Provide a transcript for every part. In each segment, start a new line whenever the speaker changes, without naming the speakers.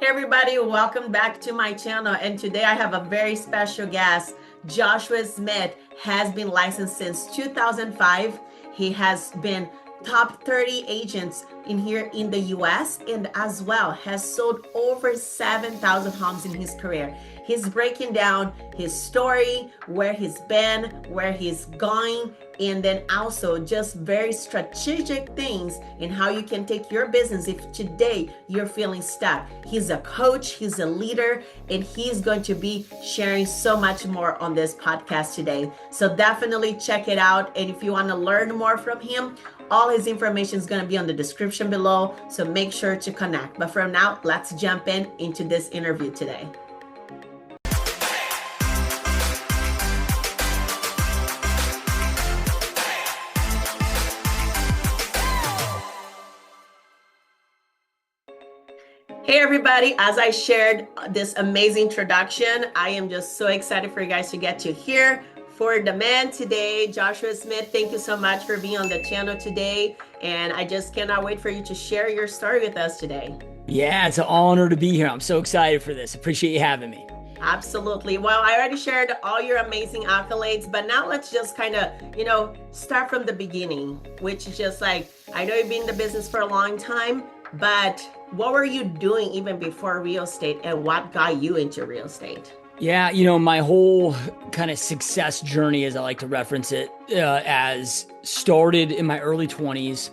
Hey everybody, welcome back to my channel. And today I have a very special guest. Joshua Smith has been licensed since 2005. He has been top 30 agents in here in the US and as well has sold over 7,000 homes in his career. He's breaking down his story, where he's been, where he's going, and then also just very strategic things in how you can take your business if today you're feeling stuck. He's a coach, he's a leader, and he's going to be sharing so much more on this podcast today. So definitely check it out. And if you want to learn more from him, all his information is going to be on the description below. So make sure to connect. But for now, let's jump into this interview today. Hey everybody, as I shared this amazing introduction, I am just so excited for you guys to get to hear for the man today, Joshua Smith. Thank you so much for being on the channel today. And I just cannot wait for you to share your story with us today.
Yeah, it's an honor to be here. I'm so excited for this. Appreciate you having me.
Absolutely. Well, I already shared all your amazing accolades, but now let's just kind of, start from the beginning, which is just like, I know you've been in the business for a long time, but what were you doing even before real estate and what got you into real estate?
Yeah, my whole kind of success journey, as I like to reference it, as started in my early 20s.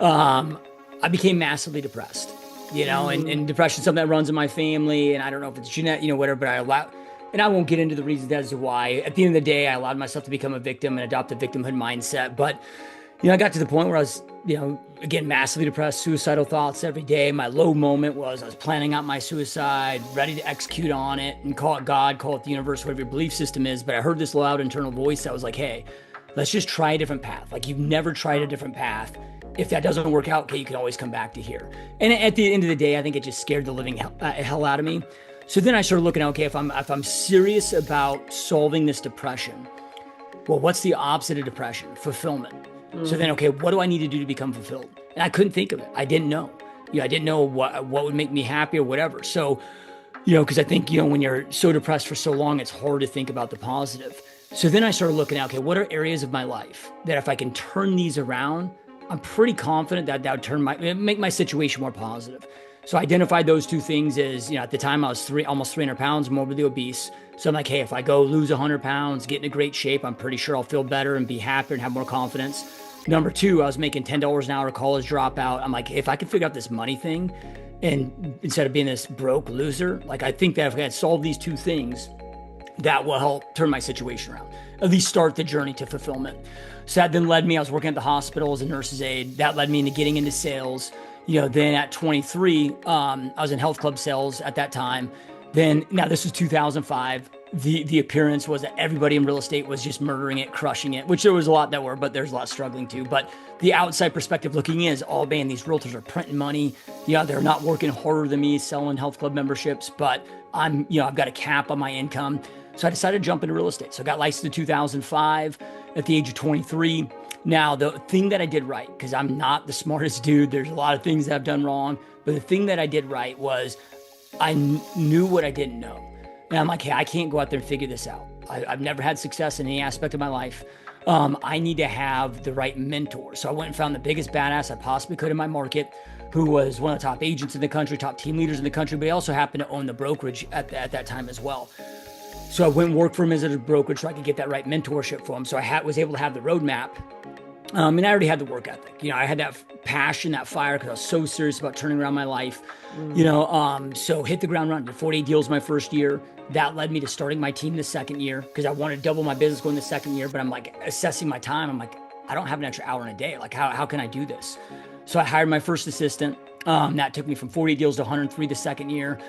I became massively depressed, and depression is something that runs in my family. And I don't know if it's genetic, whatever, but and I won't get into the reasons as to why. At the end of the day, I allowed myself to become a victim and adopt a victimhood mindset. But, I got to the point where I was, again, massively depressed, suicidal thoughts every day. My low moment was I was planning out my suicide, ready to execute on it and call it God, call it the universe, whatever your belief system is. But I heard this loud internal voice that was like, hey, let's just try a different path. Like you've never tried a different path. If that doesn't work out, okay, you can always come back to here. And at the end of the day, I think it just scared the living hell out of me. So then I started looking at, okay, if I'm serious about solving this depression, well, what's the opposite of depression? Fulfillment. So then, okay, what do I need to do to become fulfilled? And I couldn't think of it. I didn't know. I didn't know what would make me happy or whatever. So, because I think, when you're so depressed for so long, it's hard to think about the positive. So then I started looking at, okay, what are areas of my life that if I can turn these around, I'm pretty confident that would make my situation more positive. So I identified those two things as, at the time I was almost 300 pounds, morbidly obese. So I'm like, hey, if I go lose 100 pounds, get in a great shape, I'm pretty sure I'll feel better and be happier and have more confidence. Number two, I was making $10 an hour, college dropout. I'm like, if I could figure out this money thing and instead of being this broke loser, like I think that if I had solved these two things, that will help turn my situation around, at least start the journey to fulfillment. So that then led me, I was working at the hospital as a nurse's aide. That led me into getting into sales. Then at 23, I was in health club sales at that time. Then, now this was 2005. The appearance was that everybody in real estate was just murdering it, crushing it, which there was a lot that were, but there's a lot struggling too. But the outside perspective looking in is, oh man, these realtors are printing money. They're not working harder than me selling health club memberships, but I've got a cap on my income. So I decided to jump into real estate. So I got licensed in 2005 at the age of 23. Now, the thing that I did right, because I'm not the smartest dude, there's a lot of things that I've done wrong, but the thing that I did right was I knew what I didn't know. And I'm like, hey, I can't go out there and figure this out. I've never had success in any aspect of my life. I need to have the right mentor. So I went and found the biggest badass I possibly could in my market, who was one of the top agents in the country, top team leaders in the country, but he also happened to own the brokerage at that time as well. So I went and worked for him as a brokerage so I could get that right mentorship for him. So I was able to have the roadmap. And I already had the work ethic. I had that passion, that fire, because I was so serious about turning around my life. So hit the ground running. Did 48 deals my first year. That led me to starting my team the second year because I wanted to double my business going the second year. But I'm like assessing my time. I'm like, I don't have an extra hour in a day. Like, how can I do this? So I hired my first assistant. That took me from 48 deals to 103 the second year.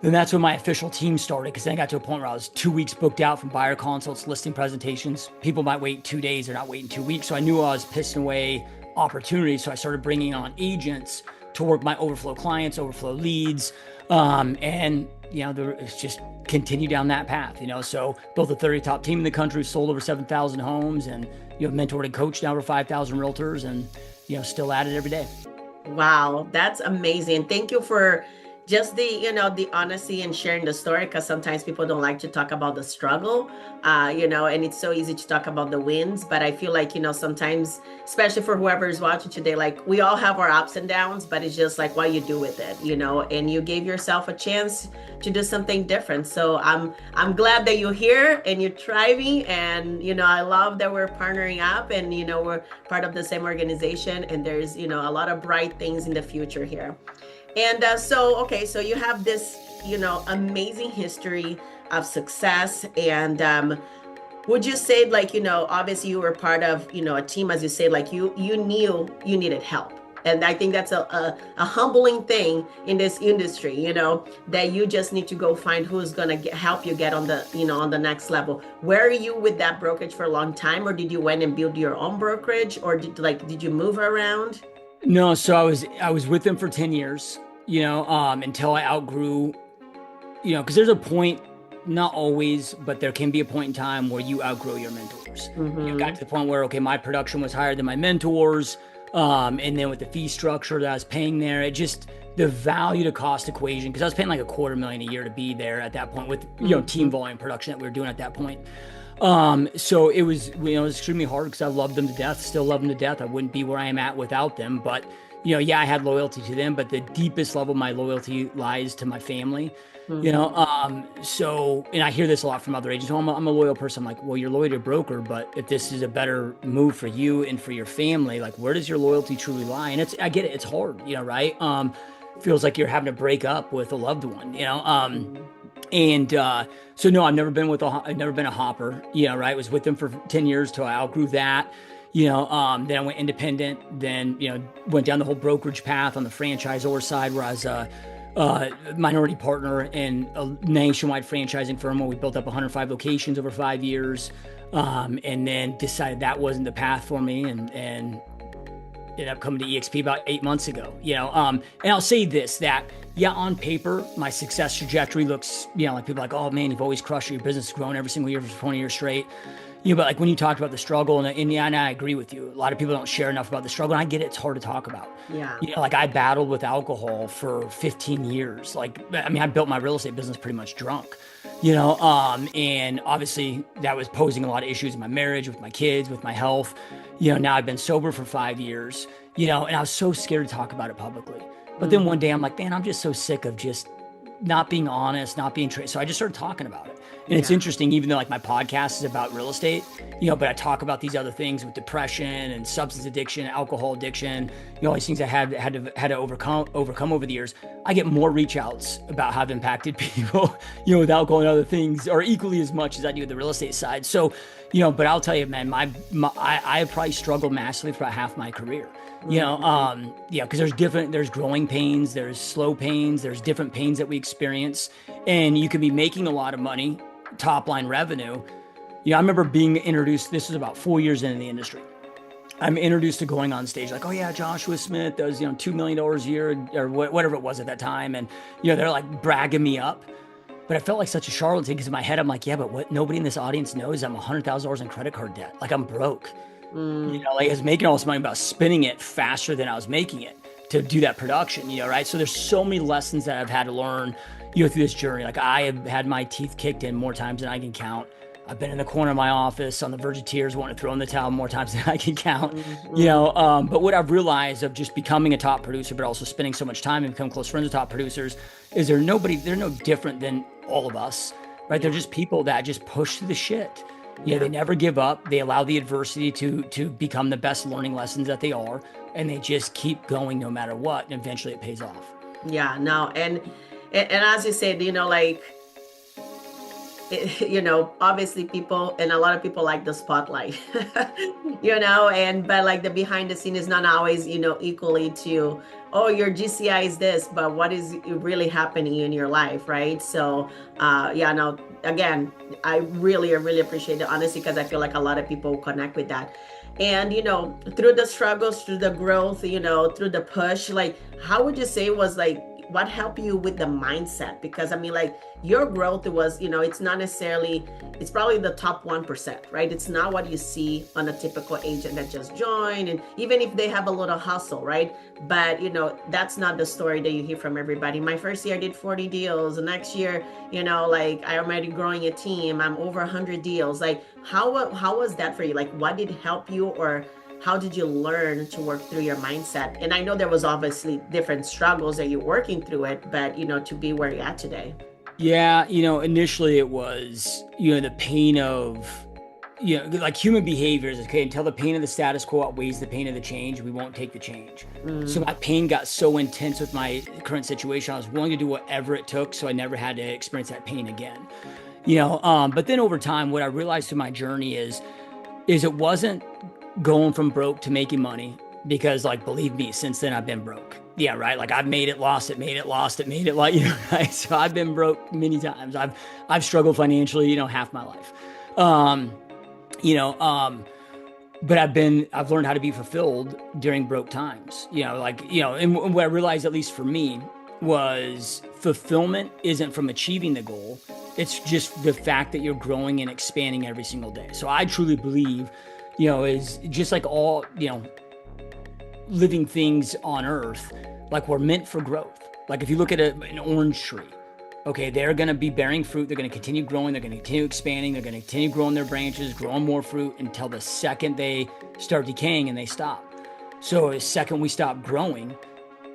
Then that's when my official team started, because then I got to a point where I was 2 weeks booked out from buyer consults, listing presentations. People might wait 2 days, they're not waiting 2 weeks. So I knew I was pissing away opportunities. So I started bringing on agents to work my overflow clients, overflow leads. It's just continued down that path, So built a 30 top team in the country, sold over 7,000 homes, and, mentored and coached now over 5,000 realtors, and, still at it every day.
Wow, that's amazing. Thank you for just the, the honesty and sharing the story, because sometimes people don't like to talk about the struggle, and it's so easy to talk about the wins. But I feel like, sometimes, especially for whoever is watching today, like we all have our ups and downs, but it's just like what you do with it, and you gave yourself a chance to do something different. So I'm glad that you're here and you're thriving. And, I love that we're partnering up and, we're part of the same organization, and there's, a lot of bright things in the future here. And so you have this, amazing history of success. And would you say, like, obviously you were part of, a team, as you say, like you knew you needed help. And I think that's a humbling thing in this industry, that you just need to go find who's going to help you get on the, on the next level. Were you with that brokerage for a long time, or did you went and build your own brokerage, or did you move around?
No, so I was with them for 10 years, until I outgrew, because there's a point, not always, but there can be a point in time where you outgrow your mentors. Got to the point where, okay, my production was higher than my mentors. And then with the fee structure that I was paying there, it just, the value to cost equation, because I was paying like $250,000 a year to be there at that point with, team volume production that we were doing at that point. So it was, it was extremely hard because I loved them to death, still love them to death. I wouldn't be where I am at without them. But, I had loyalty to them, but the deepest level of my loyalty lies to my family, so, and I hear this a lot from other agents. Oh, I'm a loyal person. I'm like, well, you're loyal to your broker, but if this is a better move for you and for your family, like, where does your loyalty truly lie? And I get it. It's hard, right? Feels like you're having to break up with a loved one, and so no, I've never been a hopper, right? I was with them for 10 years till I outgrew that, then I went independent, then, went down the whole brokerage path on the franchisor side, where I was a minority partner in a nationwide franchising firm where we built up 105 locations over 5 years, and then decided that wasn't the path for me, and ended up coming to EXP about 8 months ago, and I'll say this, that on paper, my success trajectory looks, like people are like, oh man, you've always crushed it. Your business has grown every single year for 20 years straight. But like when you talked about the struggle, and I agree with you. A lot of people don't share enough about the struggle, and I get it. It's hard to talk about.
Yeah.
Like I battled with alcohol for 15 years. Like, I mean, I built my real estate business pretty much drunk, and obviously that was posing a lot of issues in my marriage, with my kids, with my health. Now I've been sober for 5 years, and I was so scared to talk about it publicly. But then one day I'm like, man, I'm just so sick of just not being honest, not being true. So I just started talking about it. And it's interesting, even though like my podcast is about real estate, but I talk about these other things with depression and substance addiction, alcohol addiction, all these things I had to overcome over the years. I get more reach outs about how I've impacted people, with alcohol and other things, or equally as much as I do with the real estate side. So, but I'll tell you, man, I probably struggled massively for about half my career. Because there's growing pains, there's slow pains, there's different pains that we experience, and you could be making a lot of money, top line revenue. I remember being introduced, this was about 4 years into the industry. I'm introduced to going on stage like, oh yeah, Joshua Smith does, $2 million a year or whatever it was at that time. And, they're like bragging me up, but I felt like such a charlatan because in my head, I'm like, yeah, but what nobody in this audience knows, I'm $100,000 in credit card debt. Like I'm broke. Like I was making all this money about spinning it faster than I was making it to do that production, right? So there's so many lessons that I've had to learn, through this journey. Like I have had my teeth kicked in more times than I can count. I've been in the corner of my office on the verge of tears, wanting to throw in the towel more times than I can count, but what I've realized of just becoming a top producer, but also spending so much time and become close friends with top producers, is they're no different than all of us, right? They're just people that just push through the shit. They never give up. They allow the adversity to become the best learning lessons that they are, and they just keep going no matter what, and eventually it pays off.
Yeah, no, and as you said, obviously people, and a lot of people like the spotlight, but like the behind the scene is not always, equally to, oh, your GCI is this, but what is really happening in your life, right? So, again, I really appreciate the honesty, because I feel like a lot of people connect with that. And, through the struggles, through the growth, through the push, like, how would you say was like what helped you with the mindset? Because I mean, like your growth was, it's not necessarily, it's probably the top 1%, right? It's not what you see on a typical agent that just joined, and even if they have a little hustle, right? But that's not the story that you hear from everybody. My first year I did 40 deals. The next year, like I'm already growing a team. I'm over 100 deals. Like how was that for you? Like what did help you, or how did you learn to work through your mindset? And I know there was obviously different struggles that you're working through it, but to be where you're at today.
Yeah, initially it was, the pain of, like human behaviors, okay, until the pain of the status quo outweighs the pain of the change, we won't take the change. So my pain got so intense with my current situation, I was willing to do whatever it took so I never had to experience that pain again. But then over time, what I realized through my journey is it wasn't going from broke to making money, because like, believe me, since then I've been broke. Yeah, right. Like I've made it, lost it, made it, lost it, made it, like, right. So I've been broke many times. I've struggled financially, half my life. But I've learned how to be fulfilled during broke times, and what I realized, at least for me, was fulfillment isn't from achieving the goal. It's just the fact that you're growing and expanding every single day. So I truly believe, is just like all, living things on earth, like we're meant for growth. Like if you look at an orange tree, okay, they're going to be bearing fruit. They're going to continue growing. They're going to continue expanding. They're going to continue growing their branches, growing more fruit until the second they start decaying and they stop. So the second we stop growing,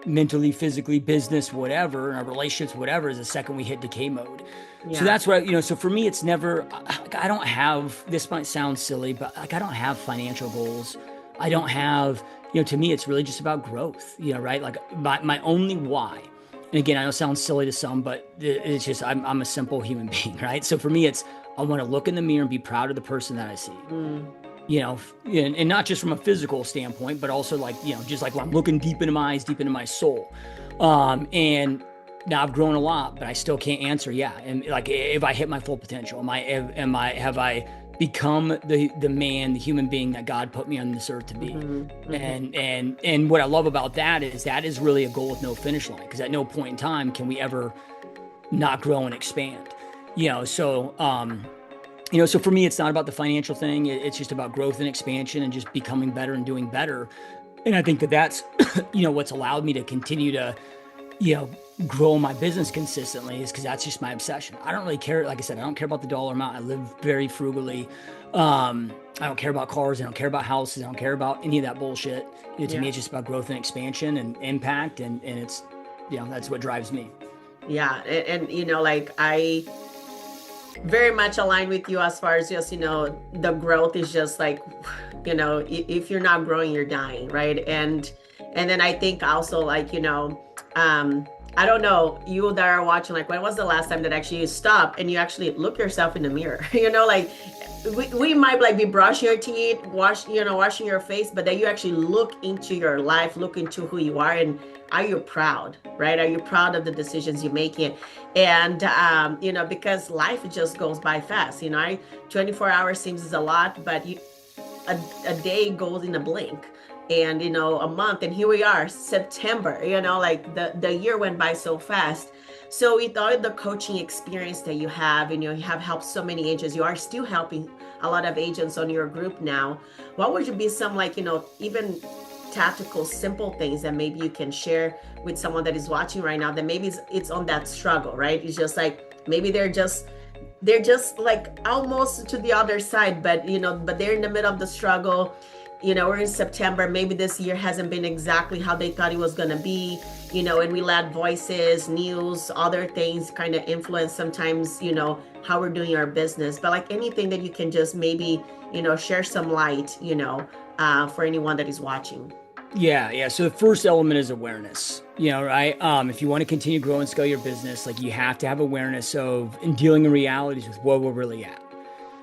mentally, physically, business, whatever, in our relationships, whatever, is the second we hit decay mode. Yeah. So that's what, so for me, it's never, I don't have, this might sound silly, but like I don't have financial goals. I don't have, to me, it's really just about growth, right? Like my only why. And again, I know it sounds silly to some, but it's just, I'm a simple human being, right? So for me, it's, I want to look in the mirror and be proud of the person that I see, and not just from a physical standpoint, but also like, just like when I'm looking deep into my eyes, deep into my soul. And now I've grown a lot, but I still can't answer. Yeah. And like, if I hit my full potential, have I become the man, the human being that God put me on this earth to be? And what I love about that is really a goal with no finish line, because at no point in time can we ever not grow and expand. So for me, it's not about the financial thing. It's just about growth and expansion and just becoming better and doing better. And I think that's what's allowed me to continue to grow my business consistently, is because that's just my obsession. I don't really care. Like I said, I don't care about the dollar amount. I live very frugally. I don't care about cars. I don't care about houses. I don't care about any of that bullshit. To me, it's just about growth and expansion and impact. And it's, that's what drives me.
Yeah. And like I very much align with you as far as just, the growth is just like, if you're not growing, you're dying. Right. And then I think also like, I don't know, you that are watching, like when was the last time that actually you stop and you actually look yourself in the mirror? Like we might like be brushing your teeth, washing your face, but then you actually look into your life, look into who you are, and are you proud, right? Are you proud of the decisions you're making? And, because life just goes by fast, 24 hours seems a lot, but a day goes in a blink. And a month, and here we are, September, like the year went by so fast. So with all the coaching experience that you have, and you have helped so many agents, you are still helping a lot of agents on your group now. What would you be some like, even tactical, simple things that maybe you can share with someone that is watching right now, that maybe it's on that struggle, right? It's just like, maybe they're just like almost to the other side, but they're in the middle of the struggle. We're in September, maybe this year hasn't been exactly how they thought it was going to be, and we let voices, news, other things kind of influence sometimes, how we're doing our business. But like anything that you can just maybe, share some light, for anyone that is watching.
Yeah. So the first element is awareness, right? If you want to continue to grow and scale your business, like you have to have awareness of and dealing in realities with where we're really at.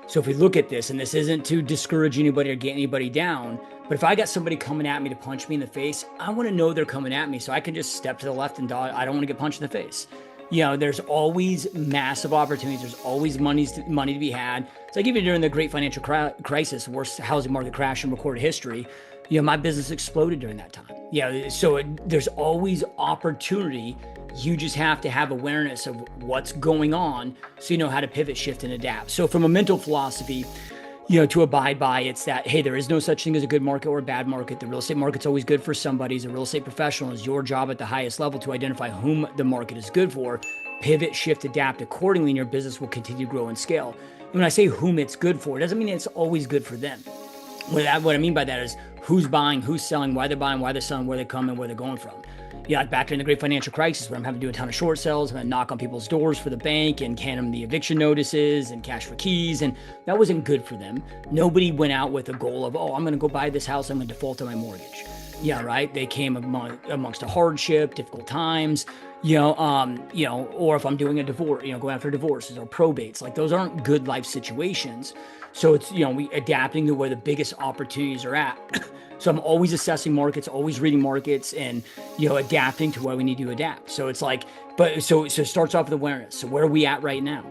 So if we look at this, and this isn't to discourage anybody or get anybody down, but if I got somebody coming at me to punch me in the face, I want to know they're coming at me so I can just step to the left and I don't want to get punched in the face. There's always massive opportunities. There's always money to be had. It's like even during the great financial crisis, worst housing market crash in recorded history, my business exploded during that time. So there's always opportunity. You just have to have awareness of what's going on so you know how to pivot, shift, and adapt. So from a mental philosophy, to abide by, it's that, hey, there is no such thing as a good market or a bad market. The real estate market's always good for somebody. As a real estate professional, it's your job at the highest level to identify whom the market is good for, pivot, shift, adapt accordingly, and your business will continue to grow and scale. And when I say whom it's good for, it doesn't mean it's always good for them. What I mean by that is who's buying, who's selling, why they're buying, why they're selling, where they come, and where they're going from. Like back during the great financial crisis, where I'm having to do a ton of short sales, I'm going to knock on people's doors for the bank and hand them the eviction notices and cash for keys. And that wasn't good for them. Nobody went out with a goal of, I'm going to go buy this house, I'm going to default on my mortgage. Right? They came amongst a hardship, difficult times, or if I'm doing a divorce, going after divorces or probates, like those aren't good life situations. So it's, we adapting to where the biggest opportunities are at. So I'm always assessing markets, always reading markets, and, adapting to where we need to adapt. So it's like, so it starts off with awareness. So where are we at right now?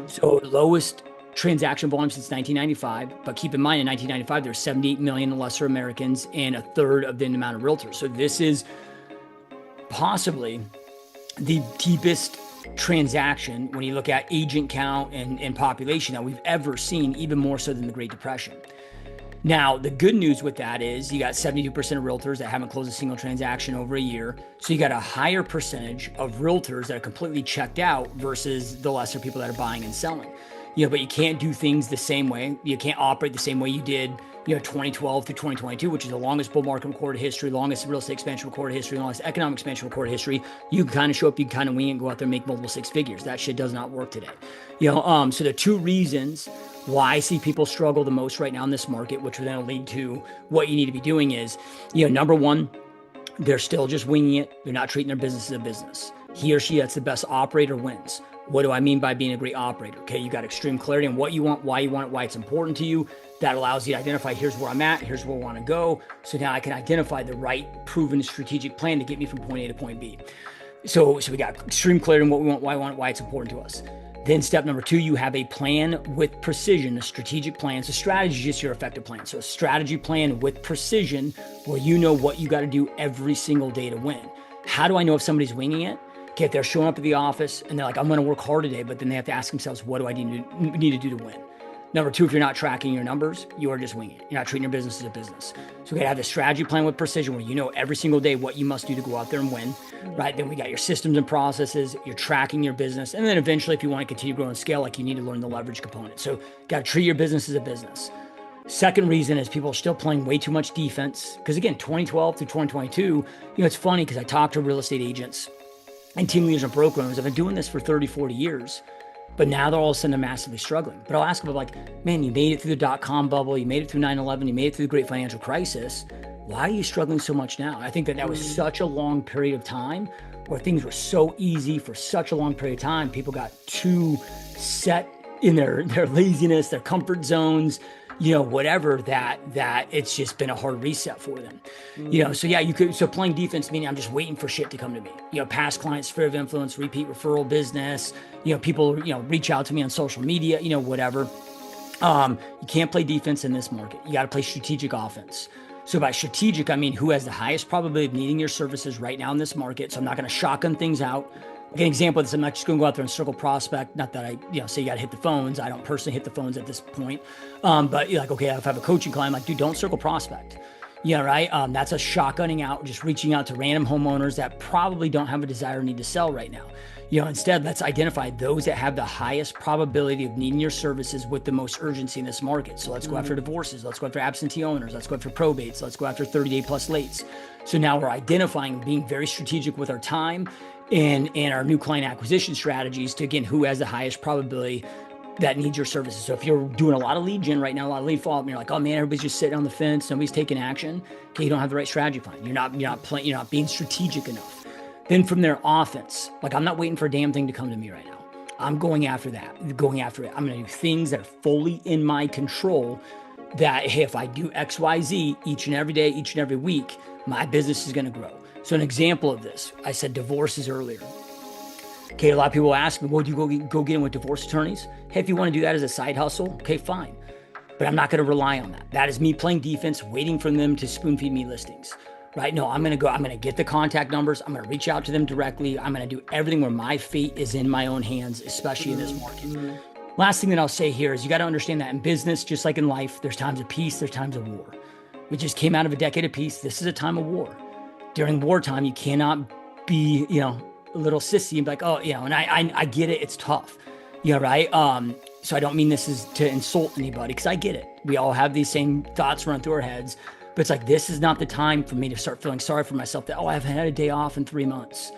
So lowest transaction volume since 1995. But keep in mind, in 1995, there's 78 million lesser Americans and a third of the amount of realtors. So this is possibly the deepest transaction when you look at agent count and population that we've ever seen, even more so than the Great Depression. Now, the good news with that is you got 72% of realtors that haven't closed a single transaction over a year. So you got a higher percentage of realtors that are completely checked out versus the lesser people that are buying and selling. But you can't do things the same way. You can't operate the same way you did, 2012 through 2022, which is the longest bull market recorded history, longest real estate expansion recorded history, longest economic expansion recorded history. You can kind of show up, you can kind of wing it and go out there and make multiple six figures. That shit does not work today. So the two reasons why I see people struggle the most right now in this market, which will then lead to what you need to be doing is, number one, they're still just winging it. They're not treating their business as a business. He or she that's the best operator wins. What do I mean by being a great operator? Okay, you got extreme clarity on what you want, why it, why it's important to you. That allows you to identify, here's where I'm at, here's where I want to go. So now I can identify the right proven strategic plan to get me from point A to point B. So we got extreme clarity on what we want, why it's important to us. Then step number two, you have a plan with precision, a strategic plan. So strategy is just your effective plan. So a strategy plan with precision where you know what you got to do every single day to win. How do I know if somebody's winging it? Okay, if they're showing up at the office and they're like, I'm going to work hard today, but then they have to ask themselves, what do I need to do to win? Number two, if you're not tracking your numbers, you are just winging it. You're not treating your business as a business. So we gotta have the strategy plan with precision where you know every single day what you must do to go out there and win, right? Then we got your systems and processes, you're tracking your business. And then eventually, if you want to continue to grow and scale, like you need to learn the leverage component. So gotta treat your business as a business. Second reason is people are still playing way too much defense. Because again, 2012 through 2022, it's funny because I talk to real estate agents and team leaders and broker owners. I've been doing this for 30, 40 years. But now they're all of a sudden massively struggling. But I'll ask them like, man, you made it through the dot-com bubble, you made it through 9/11, you made it through the great financial crisis. Why are you struggling so much now? I think that was such a long period of time where things were so easy for such a long period of time. People got too set in their laziness, their comfort zones, whatever, that it's just been a hard reset for them. So playing defense, meaning I'm just waiting for shit to come to me. Past clients, sphere of influence, repeat referral business, people, reach out to me on social media, whatever. You can't play defense in this market. You got to play strategic offense. So by strategic, I mean, who has the highest probability of needing your services right now in this market? So I'm not going to shotgun things out. An example of this, I'm not just going to go out there and circle prospect. Not that I, say you got to hit the phones. I don't personally hit the phones at this point. But you're like, okay, if I have a coaching client, I'm like, dude, don't circle prospect. Right. That's a shotgunning out, just reaching out to random homeowners that probably don't have a desire or need to sell right now. Instead, let's identify those that have the highest probability of needing your services with the most urgency in this market. So let's go after divorces. Let's go after absentee owners. Let's go after probates. Let's go after 30-day plus lates. So now we're identifying, being very strategic with our time and our new client acquisition strategies to, again, who has the highest probability that needs your services. So if you're doing a lot of lead gen right now, a lot of lead follow-up, and you're like, oh man, everybody's just sitting on the fence, nobody's taking action. Okay, you don't have the right strategy plan. You're not being strategic enough. Then from there, offense. Like, I'm not waiting for a damn thing to come to me right now. I'm going after that, going after it. I'm going to do things that are fully in my control that, hey, if I do X, Y, Z each and every day, each and every week, my business is going to grow. So an example of this, I said divorces earlier. Okay, a lot of people ask me, well, do you go get in with divorce attorneys? Hey, if you want to do that as a side hustle, okay, fine. but I'm not going to rely on that. That is me playing defense, waiting for them to spoon feed me listings, right? No, I'm going to get the contact numbers. I'm going to reach out to them directly. I'm going to do everything where my fate is in my own hands, especially in this market. Last thing that I'll say here is you got to understand that in business, just like in life, there's times of peace, there's times of war. We just came out of a decade of peace. This is a time of war. During wartime, you cannot be, a little sissy and be like, oh, and I get it. It's tough. Right. So I don't mean this is to insult anybody, because I get it. We all have these same thoughts run through our heads, but it's like, this is not the time for me to start feeling sorry for myself that, I haven't had a day off in 3 months.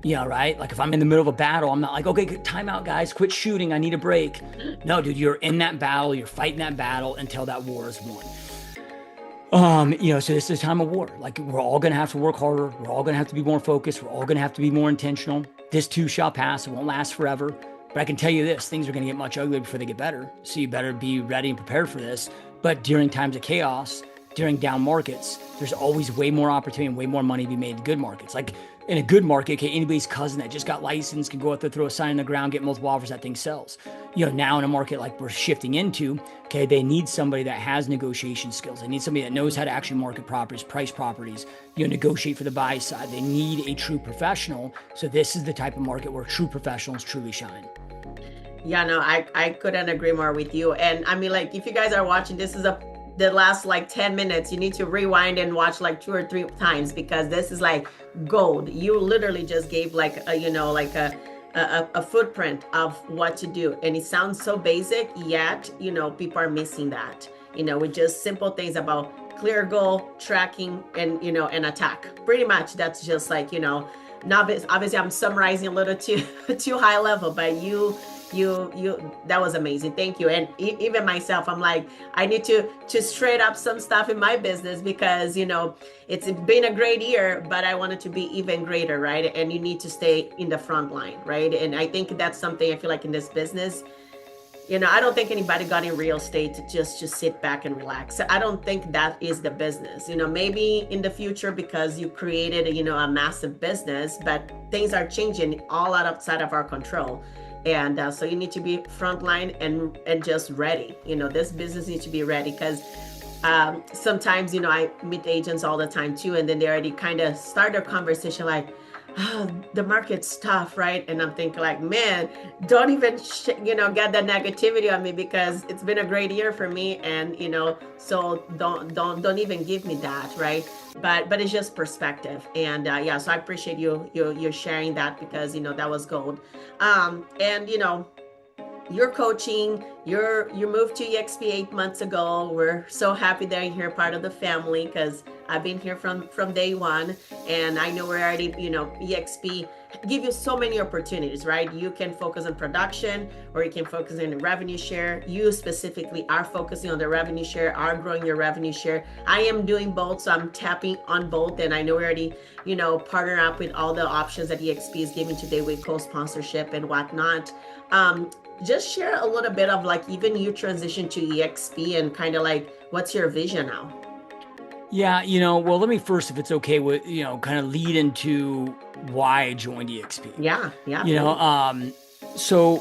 Right? Like if I'm in the middle of a battle, I'm not like, okay, time out, guys, quit shooting. I need a break. No, dude, you're in that battle. You're fighting that battle until that war is won. So this is a time of war. Like we're all going to have to work harder. We're all going to have to be more focused. We're all going to have to be more intentional. This too shall pass. It won't last forever. But I can tell you this, things are going to get much uglier before they get better. So you better be ready and prepared for this. But during times of chaos, during down markets, there's always way more opportunity and way more money to be made in good markets. Like in a good market, okay, anybody's cousin that just got licensed can go out there, throw a sign in the ground, get multiple offers, that thing sells. Now in a market like we're shifting into, okay, they need somebody that has negotiation skills. They need somebody that knows how to actually market properties, price properties, negotiate for the buy side. They need a true professional. So this is the type of market where true professionals truly shine.
Yeah, no, I couldn't agree more with you. And I mean, like, if you guys are watching, this is the last like 10 minutes. You need to rewind and watch like 2 or 3 times, because this is like gold. You literally just gave like a footprint of what to do. And it sounds so basic, yet, people are missing that, with just simple things about clear goal, tracking, and, and attack. Pretty much that's just like, novice. Obviously I'm summarizing a little too high level, but you that was amazing. Thank you. And even myself, I'm like, I need to straight up some stuff in my business, because it's been a great year, but I want it to be even greater, right? And you need to stay in the front line, right? And I think that's something I feel like in this business, I don't think anybody got in real estate to just sit back and relax. I don't think that is the business. Maybe in the future, because you created a massive business, but things are changing all outside of our control. And so you need to be frontline and just ready. This business needs to be ready, because sometimes, I meet agents all the time too, and then they already kind of start their conversation like, oh, the market's tough, right? And I'm thinking like, man, don't even, get that negativity on me, because it's been a great year for me. And, so don't even give me that, right? But it's just perspective. And so I appreciate you sharing that, because, that was gold. And, you're coaching, you moved to EXP 8 months ago. We're so happy that you're part of the family, because I've been here from day one, and I know we're already, EXP give you so many opportunities, right? You can focus on production, or you can focus on the revenue share. You specifically are focusing on the revenue share, are growing your revenue share. I am doing both, so I'm tapping on both, and I know we already, partner up with all the options that EXP is giving today with co-sponsorship and whatnot. Just share a little bit of like, even you transition to EXP, and kind of like, what's your vision now?
Yeah, well, let me first, if it's okay with, kind of lead into why I joined EXP.
Yeah.
So,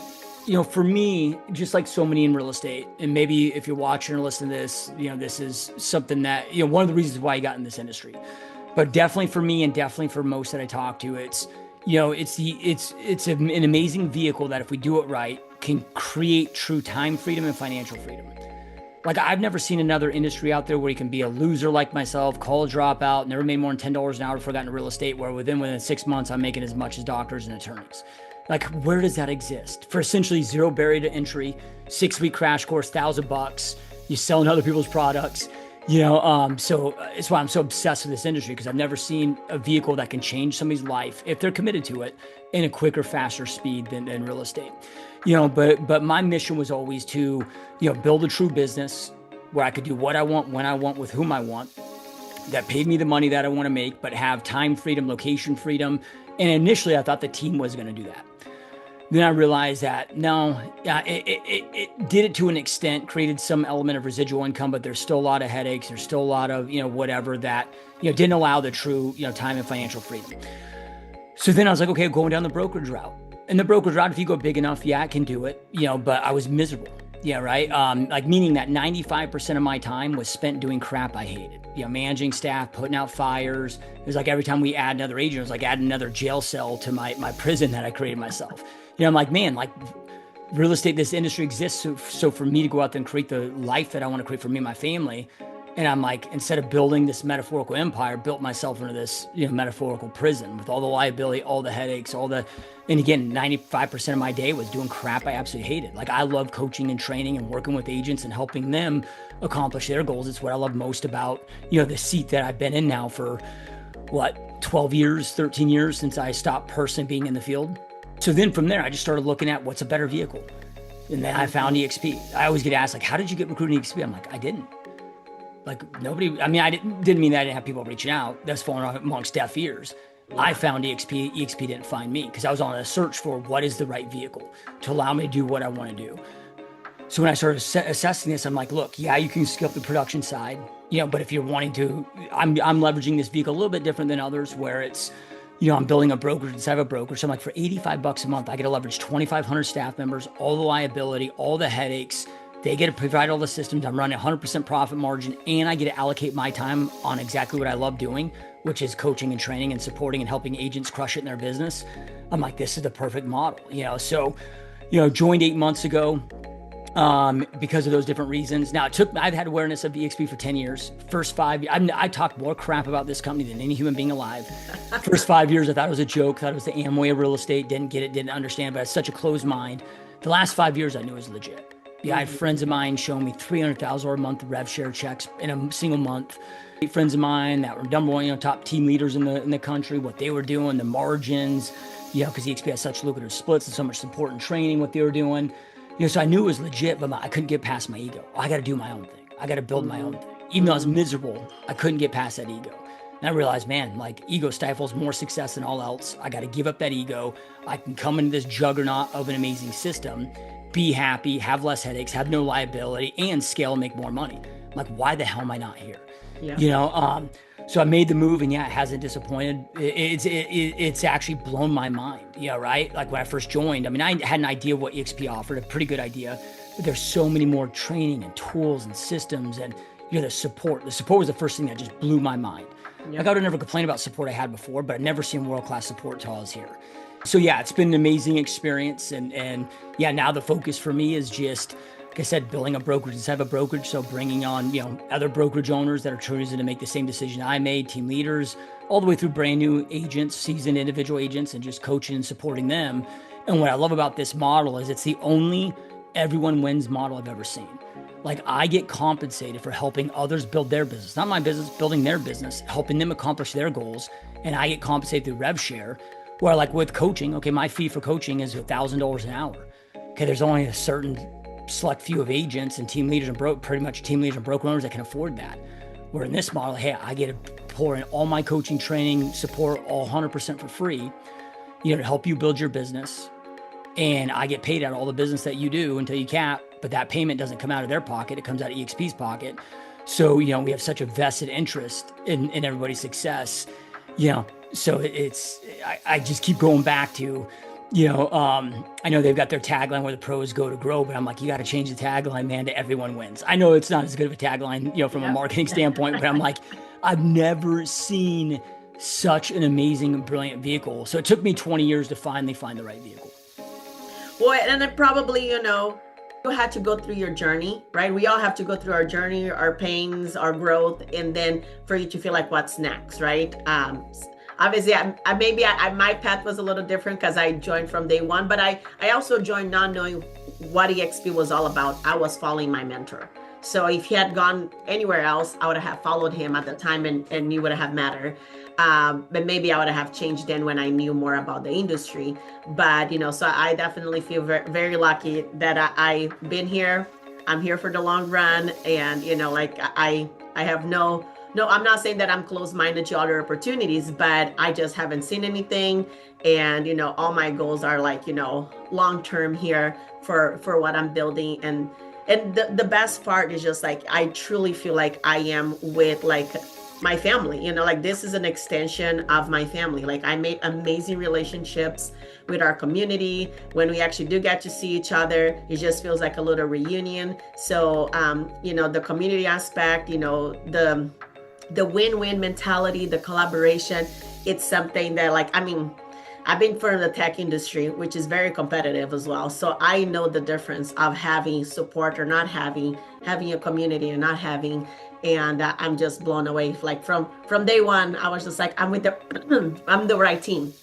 for me, just like so many in real estate, and maybe if you're watching or listening to this, this is something that, one of the reasons why I got in this industry, but definitely for me, and definitely for most that I talk to, it's an amazing vehicle that if we do it right, can create true time freedom and financial freedom. Like I've never seen another industry out there where you can be a loser like myself, college dropout, never made more than $10 an hour before I got into real estate, where within 6 months, I'm making as much as doctors and attorneys. Like, where does that exist? For essentially zero barrier to entry, 6-week crash course, $1,000, you selling other people's products, so it's why I'm so obsessed with this industry, because I've never seen a vehicle that can change somebody's life if they're committed to it in a quicker, faster speed than real estate. But my mission was always to, build a true business where I could do what I want, when I want, with whom I want, that paid me the money that I want to make, but have time freedom, location freedom. And initially I thought the team was going to do that. Then I realized that no, it did it to an extent, created some element of residual income, but there's still a lot of headaches. There's still a lot of, whatever that, didn't allow the true, time and financial freedom. So then I was like, okay, going down the brokerage route. And the brokerage route, if you go big enough, yeah, I can do it, but I was miserable. Yeah, right. Like meaning that 95% of my time was spent doing crap I hated. Managing staff, putting out fires. It was like every time we add another agent, it was like adding another jail cell to my prison that I created myself. I'm like, man, like real estate, this industry exists so for me to go out there and create the life that I want to create for me and my family. And I'm like, instead of building this metaphorical empire, built myself into this, metaphorical prison with all the liability, all the headaches, and again, 95% of my day was doing crap I absolutely hated. Like I love coaching and training and working with agents and helping them accomplish their goals. It's what I love most about, the seat that I've been in now for 12 years, 13 years since I stopped personally being in the field. So then from there, I just started looking at what's a better vehicle. And then I found EXP. I always get asked, like, how did you get recruiting EXP? I'm like, I didn't. Like nobody, I mean, I didn't mean that I didn't have people reaching out. That's falling amongst deaf ears. I found EXP. EXP didn't find me because I was on a search for what is the right vehicle to allow me to do what I want to do. So when I started assessing this, I'm like, look, yeah, you can scale up the production side, but if you're wanting to, I'm leveraging this vehicle a little bit different than others where it's, I'm building a brokerage inside of a brokerage. So I'm like, for $85 a month, I get to leverage 2,500 staff members, all the liability, all the headaches. They get to provide all the systems. I'm running 100% profit margin, and I get to allocate my time on exactly what I love doing, which is coaching and training and supporting and helping agents crush it in their business. I'm like, this is the perfect model, So, joined 8 months ago because of those different reasons. Now, I've had awareness of EXP for 10 years. First 5 years, I talked more crap about this company than any human being alive. First 5 years, I thought it was a joke, thought it was the Amway of real estate, didn't get it, didn't understand, but I had such a closed mind. The last 5 years, I knew it was legit. Yeah, I had friends of mine showing me $300,000 a month rev share checks in a single month. Friends of mine that were number one, top team leaders in the country, what they were doing, the margins, because EXP has such lucrative splits and so much support and training, what they were doing. So I knew it was legit, but I couldn't get past my ego. I got to do my own thing. I got to build my own thing. Even though I was miserable, I couldn't get past that ego. And I realized, man, like ego stifles more success than all else. I got to give up that ego. I can come into this juggernaut of an amazing system, be happy, have less headaches, have no liability, and scale and make more money. I'm like, why the hell am I not here? Yeah. So I made the move, and yeah, it hasn't disappointed. It's actually blown my mind, right? Like when I first joined, I mean, I had an idea of what EXP offered, a pretty good idea, but there's so many more training and tools and systems and, the support. The support was the first thing that just blew my mind. Yep. Like I would have never complained about support I had before, but I'd never seen world-class support until I was here. So yeah, it's been an amazing experience. And yeah, now the focus for me is just, like I said, building a brokerage inside of a brokerage. So bringing on, other brokerage owners that are choosing to make the same decision I made, team leaders, all the way through brand new agents, seasoned individual agents, and just coaching and supporting them. And what I love about this model is it's the only everyone wins model I've ever seen. Like I get compensated for helping others build their business, not my business, building their business, helping them accomplish their goals. And I get compensated through rev share. Where like with coaching, okay, my fee for coaching is $1,000 an hour. Okay, there's only a certain select few of agents and team leaders and broker owners that can afford that. Where in this model, hey, I get to pour in all my coaching, training, support, all 100% for free, to help you build your business. And I get paid out of all the business that you do until you cap, but that payment doesn't come out of their pocket, it comes out of EXP's pocket. So, we have such a vested interest in everybody's success, So I just keep going back to, I know they've got their tagline where the pros go to grow, but I'm like, you got to change the tagline, man, to everyone wins. I know it's not as good of a tagline, from a marketing standpoint, but I'm like, I've never seen such an amazing and brilliant vehicle. So it took me 20 years to finally find the right vehicle.
Well, and it probably, you had to go through your journey, right? We all have to go through our journey, our pains, our growth, and then for you to feel like what's next, right? Obviously, my path was a little different because I joined from day one, but I also joined not knowing what EXP was all about. I was following my mentor. So if he had gone anywhere else, I would have followed him at the time and he would have mattered. But maybe I would have changed then when I knew more about the industry. But, so I definitely feel very, very lucky that I've been here. I'm here for the long run. And, I have no, I'm not saying that I'm closed-minded to other opportunities, but I just haven't seen anything. And, all my goals are like, long-term here for what I'm building. And the best part is just like, I truly feel like I am with like my family, like this is an extension of my family. Like I made amazing relationships with our community. When we actually do get to see each other, it just feels like a little reunion. So, the community aspect, the win-win mentality, the collaboration, it's something that I've been from the tech industry, which is very competitive as well. So I know the difference of having support or not having a community and not having. And I'm just blown away. Like from day one, I was just like, I'm with I'm the right team.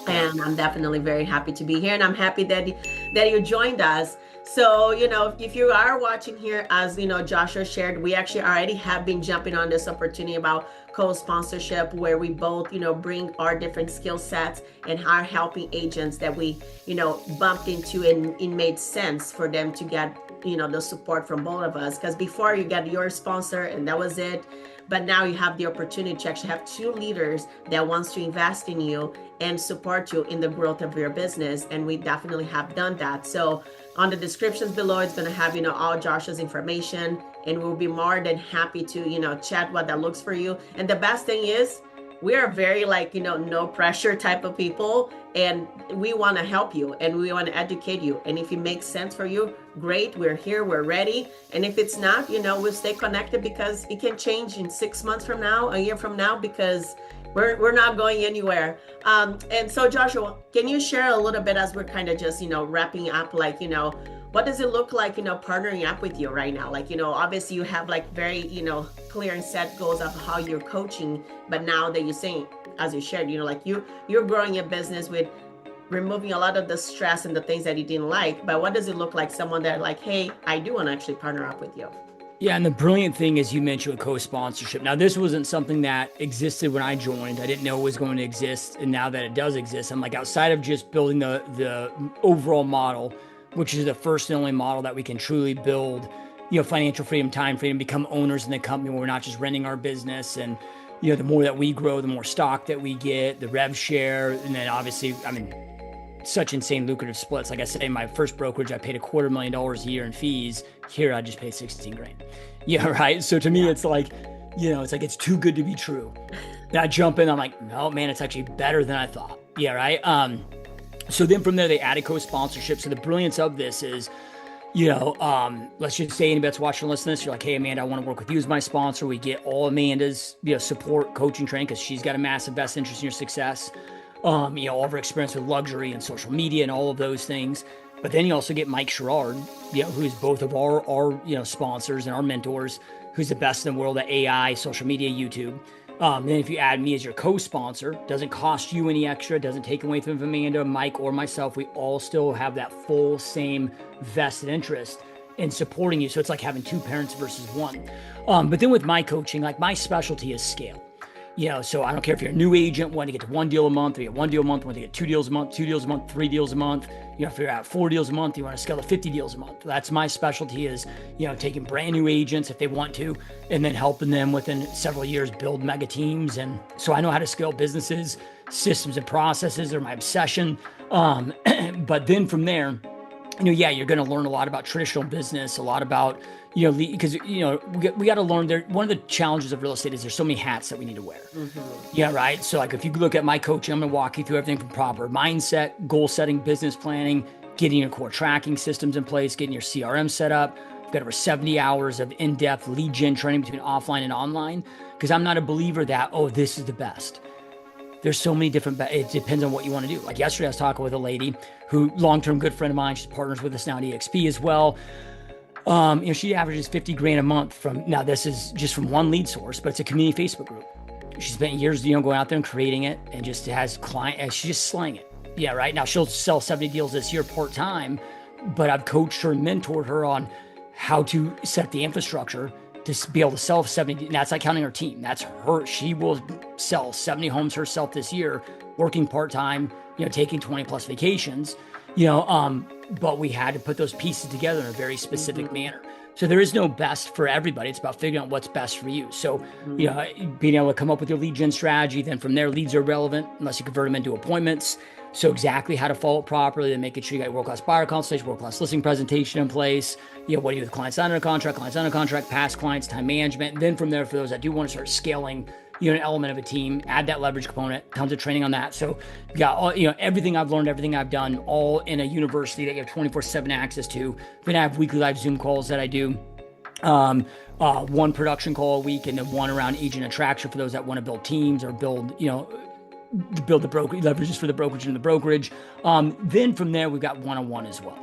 And I'm definitely very happy to be here. And I'm happy that you joined us. So, if you are watching here, as Joshua shared, we actually already have been jumping on this opportunity about co-sponsorship, where we both, bring our different skill sets and are helping agents that we, bumped into, and it made sense for them to get, the support from both of us. Because before, you got your sponsor and that was it. But now you have the opportunity to actually have two leaders that wants to invest in you and support you in the growth of your business. And we definitely have done that. So on the descriptions below, it's going to have, all Josh's information, and we'll be more than happy to, chat what that looks for you. And the best thing is, we are very no pressure type of people, and we want to help you and we want to educate you. And if it makes sense for you, great, we're here, we're ready. And if it's not, we'll stay connected, because it can change in 6 months from now, a year from now, because we're not going anywhere. And so Joshua, can you share a little bit, as we're kind of just, wrapping up, what does it look like, partnering up with you right now? Obviously you have very, clear and set goals of how you're coaching, but now that you're saying, as you shared, you're growing your business with removing a lot of the stress and the things that you didn't like. But what does it look like, someone that hey, I do want to actually partner up with you?
Yeah, and the brilliant thing is, you mentioned co-sponsorship. Now, this wasn't something that existed when I joined. I didn't know it was going to exist. And now that it does exist, I'm outside of just building the overall model, which is the first and only model that we can truly build, financial freedom, time freedom, become owners in the company, where we're not just renting our business. And, the more that we grow, the more stock that we get, the rev share. And then obviously, such insane lucrative splits. Like I said, in my first brokerage, I paid $250,000 a year in fees. Here, I just paid 16 grand. Yeah, right. So to me, it's it's too good to be true. And I jump in, I'm like, no, man, it's actually better than I thought. Yeah, right. So then from there, they added co-sponsorship. So the brilliance of this is, let's just say anybody that's watching or listening to this, you're like, hey, Amanda, I want to work with you as my sponsor. We get all Amanda's, support, coaching, training, because she's got a massive best interest in your success. All of her experience with luxury and social media and all of those things. But then you also get Mike Sherrard, who's both of our sponsors and our mentors, who's the best in the world at AI, social media, YouTube. Then if you add me as your co-sponsor, doesn't cost you any extra, doesn't take away from Amanda, Mike, or myself. We all still have that full same vested interest in supporting you. So it's like having two parents versus one. But then with my coaching, my specialty is scale. So I don't care if you're a new agent, want to get to one deal a month, or you get one deal a month, want to get 2 deals a month, 2 deals a month, 3 deals a month. If you're at 4 deals a month, you want to scale to 50 deals a month. That's my specialty, is, taking brand new agents if they want to, and then helping them within several years build mega teams. And so I know how to scale businesses. Systems and processes are my obsession. But then from there, you're going to learn a lot about traditional business, a lot about, because, we got to learn there. One of the challenges of real estate is there's so many hats that we need to wear. Mm-hmm. Yeah, right. So if you look at my coaching, I'm going to walk you through everything from proper mindset, goal setting, business planning, getting your core tracking systems in place, getting your CRM set up. I've got over 70 hours of in-depth lead gen training between offline and online, because I'm not a believer that, this is the best. There's so many different, it depends on what you want to do. Like yesterday, I was talking with a lady who, long-term good friend of mine, she's partners with us now at EXP as well. She averages 50 grand a month now this is just from one lead source, but it's a community Facebook group. She spent years, going out there and creating it, and just has and she's just slaying it. Yeah, right. Now she'll sell 70 deals this year part-time, but I've coached her and mentored her on how to set the infrastructure to be able to sell 70. And that's not counting her team. That's her. She will sell 70 homes herself this year, working part-time, taking 20 plus vacations, but we had to put those pieces together in a very specific manner. So there is no best for everybody. It's about figuring out what's best for you. So, being able to come up with your lead gen strategy, then from there, leads are relevant unless you convert them into appointments. So exactly how to follow it properly, and making sure you got world-class buyer consultation, world-class listing presentation in place. What do you do with clients under contract, past clients, time management. And then from there, for those that do want to start scaling, an element of a team, add that leverage component, tons of training on that. So you got all, everything I've learned, everything I've done, all in a university that you have 24/7 access to. Then I have weekly live Zoom calls that I do. One production call a week, and then one around agent attraction for those that want to build teams or build the brokerage leverages for the brokerage and the brokerage. Then from there, we've got one-on-one as well.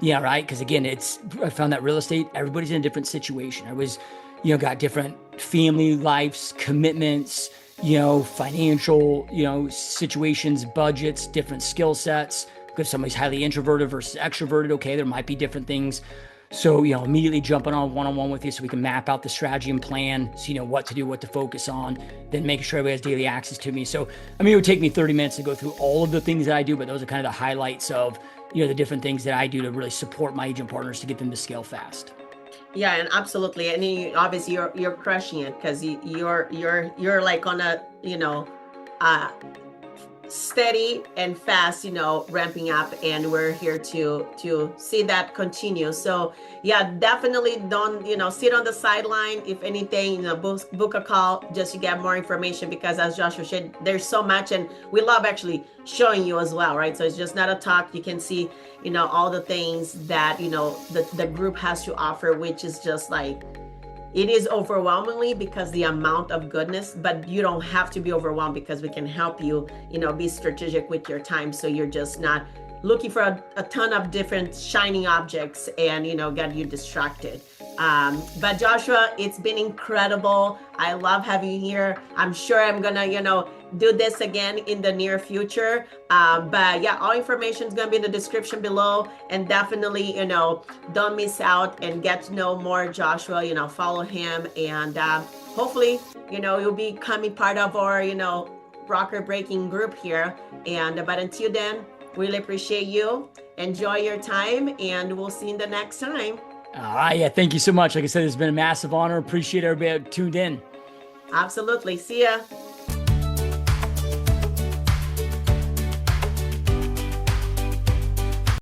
Yeah, right. Because again, I found that real estate, everybody's in a different situation. I was, got different family lives, commitments, financial, situations, budgets, different skill sets. Because somebody's highly introverted versus extroverted, okay, there might be different things. So, immediately jumping on one-on-one with you so we can map out the strategy and plan, so you know what to do, what to focus on, then making sure everybody has daily access to me. So, it would take me 30 minutes to go through all of the things that I do, but those are kind of the highlights of, the different things that I do to really support my agent partners to get them to scale fast.
Yeah, and absolutely. And obviously you're crushing it, because you're like on a, steady and fast, ramping up, and we're here to see that continue. So yeah, definitely don't, sit on the sideline. If anything, book a call just to get more information, because as Joshua said, there's so much, and we love actually showing you as well, right? So it's just not a talk. You can see, all the things that, the group has to offer, which is just like, it is overwhelmingly because the amount of goodness, but you don't have to be overwhelmed, because we can help you, be strategic with your time. So you're just not looking for a ton of different shining objects and, get you distracted. But Joshua, it's been incredible. I love having you here. I'm sure I'm gonna, do this again in the near future. But yeah, all information is gonna be in the description below, and definitely, don't miss out and get to know more Joshua, follow him, and hopefully, you'll be becoming part of our, rocker breaking group here. And but until then, really appreciate you. Enjoy your time, and we'll see you the next time.
Yeah, thank you so much. Like I said, it's been a massive honor. Appreciate everybody that tuned in.
Absolutely. See ya.